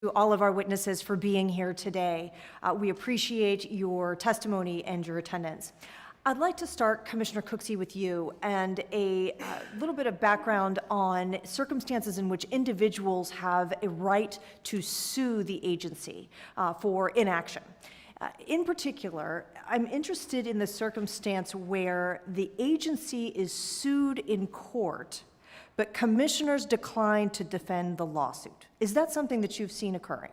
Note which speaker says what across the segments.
Speaker 1: To all of our witnesses for being here today. We appreciate your testimony and your attendance. I'd like to start, Commissioner Cooksey, with you and a little bit of background on circumstances in which individuals have a right to sue the agency for inaction. In particular, I'm interested in the circumstance where the agency is sued in court, but commissioners decline to defend the lawsuit. Is that something that you've seen occurring?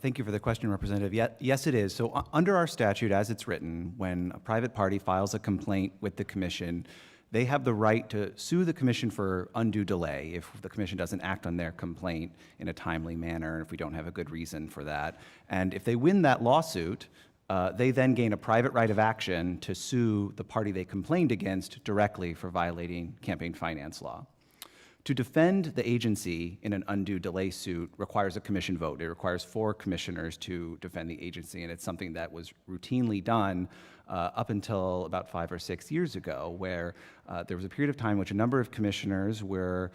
Speaker 2: Thank you for the question, Representative. Yes, it is. So under our statute, as it's written, when a private party files a complaint with the commission, they have the right to sue the commission for undue delay if the commission doesn't act on their complaint in a timely manner, if we don't have a good reason for that. And if they win that lawsuit, they then gain a private right of action to sue the party they complained against directly for violating campaign finance law. To defend the agency in an undue delay suit requires a commission vote. It requires 4 commissioners to defend the agency, and it's something that was routinely done up until about 5 or 6 years ago, where there was a period of time in which a number of commissioners were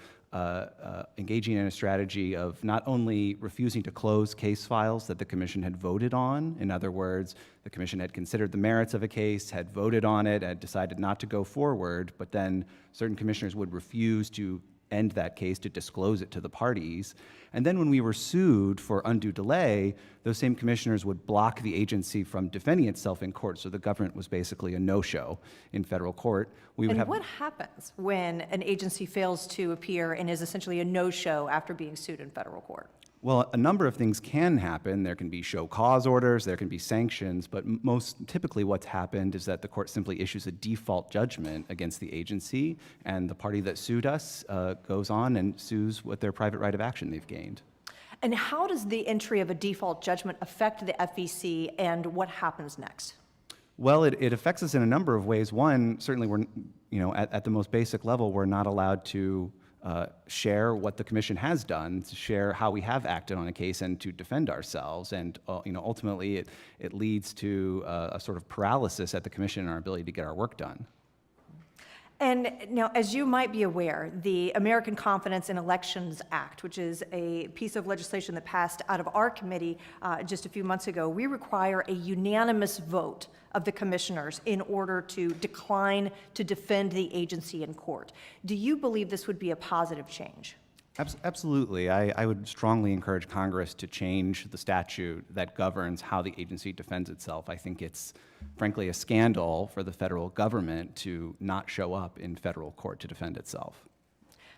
Speaker 2: engaging in a strategy of not only refusing to close case files that the commission had voted on. In other words, the commission had considered the merits of a case, had voted on it, had decided not to go forward, but then certain commissioners would refuse to end that case, to disclose it to the parties. And then when we were sued for undue delay, those same commissioners would block the agency from defending itself in court. So the government was basically a no-show in federal court.
Speaker 1: What happens when an agency fails to appear and is essentially a no-show after being sued in federal court?
Speaker 2: Well, a number of things can happen. There can be show cause orders, there can be sanctions, but most typically what's happened is that the court simply issues a default judgment against the agency, and the party that sued us goes on and sues with their private right of action they've gained.
Speaker 1: And how does the entry of a default judgment affect the FEC, and what happens next?
Speaker 2: Well, it affects us in a number of ways. One, certainly we're, at the most basic level, we're not allowed to share what the commission has done, to share how we have acted on a case and to defend ourselves. And ultimately it leads to a sort of paralysis at the commission and our ability to get our work done.
Speaker 1: And now, as you might be aware, the American Confidence in Elections Act, which is a piece of legislation that passed out of our committee just a few months ago, we require a unanimous vote of the commissioners in order to decline to defend the agency in court. Do you believe this would be a positive change?
Speaker 2: Absolutely. I would strongly encourage Congress to change the statute that governs how the agency defends itself. I think it's, frankly, a scandal for the federal government to not show up in federal court to defend itself.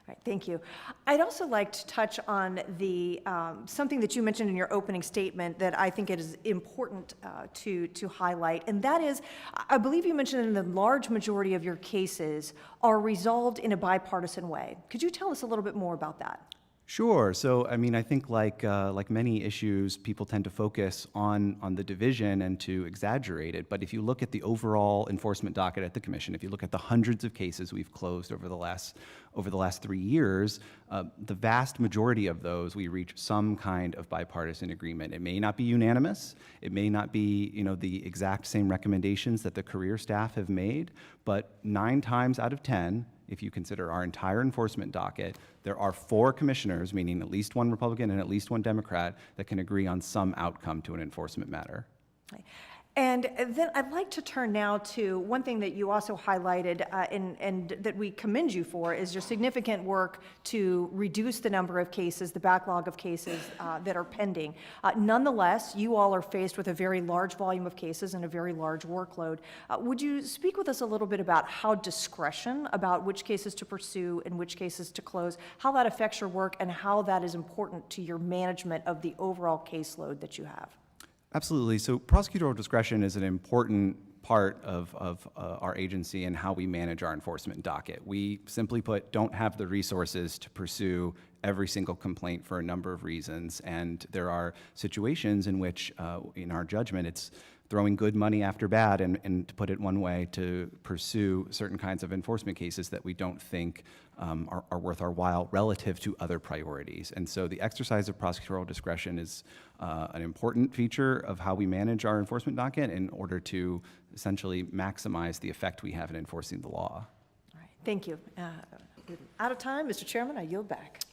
Speaker 1: All right, thank you. I'd also like to touch on the something that you mentioned in your opening statement that I think it is important to highlight, and that is, I believe you mentioned that the large majority of your cases are resolved in a bipartisan way. Could you tell us a little bit more about that?
Speaker 2: Sure. So, I mean, I think like many issues, people tend to focus on the division and to exaggerate it. But if you look at the overall enforcement docket at the commission, if you look at the hundreds of cases we've closed over the last 3 years, the vast majority of those we reach some kind of bipartisan agreement. It may not be unanimous. It may not be, the exact same recommendations that the career staff have made. But 9 times out of 10, if you consider our entire enforcement docket, there are 4 commissioners, meaning at least 1 Republican and at least 1 Democrat, that can agree on some outcome to an enforcement matter.
Speaker 1: And then I'd like to turn now to one thing that you also highlighted and that we commend you for is your significant work to reduce the number of cases, the backlog of cases that are pending. Nonetheless, you all are faced with a very large volume of cases and a very large workload. Would you speak with us a little bit about how discretion about which cases to pursue and which cases to close, how that affects your work and how that is important to your management of the overall caseload that you have?
Speaker 2: Absolutely. So prosecutorial discretion is an important part of our agency and how we manage our enforcement docket. We, simply put, don't have the resources to pursue every single complaint for a number of reasons. And there are situations in which, in our judgment, it's throwing good money after bad, and to put it one way, to pursue certain kinds of enforcement cases that we don't think are worth our while relative to other priorities. And so the exercise of prosecutorial discretion is an important feature of how we manage our enforcement docket in order to essentially maximize the effect we have in enforcing the law.
Speaker 1: All right, thank you. Out of time, Mr. Chairman, I yield back.